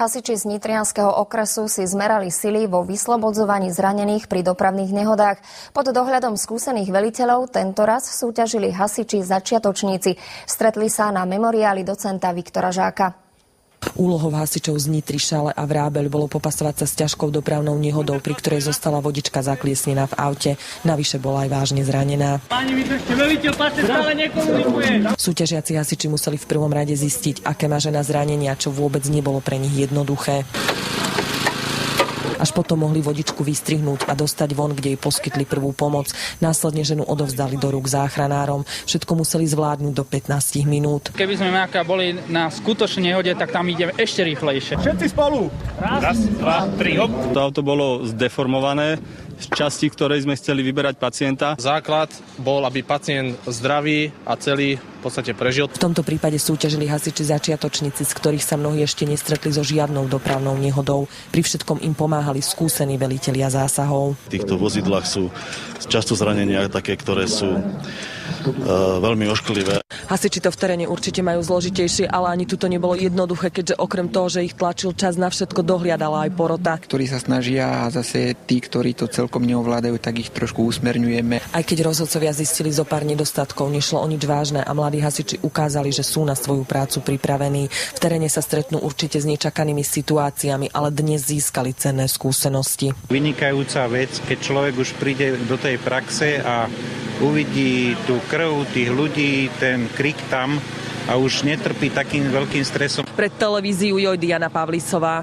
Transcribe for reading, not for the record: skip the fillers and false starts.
Hasiči z Nitrianskeho okresu si zmerali sily vo vyslobodzovaní zranených pri dopravných nehodách. Pod dohľadom skúsených veliteľov tentoraz súťažili hasiči začiatočníci. Stretli sa na memoriáli docenta Viktora Žáka. Úlohou hasičov z Nitry, Šale a Vrábeľ bolo popasovať sa s ťažkou dopravnou nehodou, pri ktorej zostala vodička zakliesnená v aute. Navyše bola aj vážne zranená. Páni, vydržte, veliteľ, páčte, stále nekomunikuje. Súťažiaci hasiči museli v prvom rade zistiť, aké má žena zranenia, čo vôbec nebolo pre nich jednoduché. Až potom mohli vodičku vystrihnúť a dostať von, kde jej poskytli prvú pomoc. Následne ženu odovzdali do rúk záchranárom. Všetko museli zvládnuť do 15 minút. Keby sme boli na skutočnej nehode, tak tam ideme ešte rýchlejšie. Všetci spolu! Raz, dva, tri, hop! To auto bolo zdeformované z časti, ktorej sme chceli vyberať pacienta. Základ bol, aby pacient zdravý a celý v podstate prežil. V tomto prípade súťažili hasiči začiatočníci, z ktorých sa mnohí ešte nestretli so žiadnou dopravnou nehodou. Pri všetkom im pomáhali skúsení velitelia zásahov. V týchto vozidlách sú často zranenia také, ktoré sú veľmi ošklivé. Hasiči to v teréne určite majú zložitejšie, ale ani tu to nebolo jednoduché, keďže okrem toho, že ich tlačil čas, na všetko dohliadala aj porota. Ktorí sa snažia a zase tí, ktorí to celkom neovládajú, tak ich trošku usmerňujeme. Aj keď rozhodcovia zistili zo pár nedostatkov, nešlo o nič vážne a mladí hasiči ukázali, že sú na svoju prácu pripravení. V teréne sa stretnú určite s nečakanými situáciami, ale dnes získali cenné skúsenosti. Vynikajúca vec, keď človek už príde do tej praxe a uvidí tú krv tých ľudí, ten krik tam a už netrpí takým veľkým stresom. Pred televíziu Diana Pavlisová.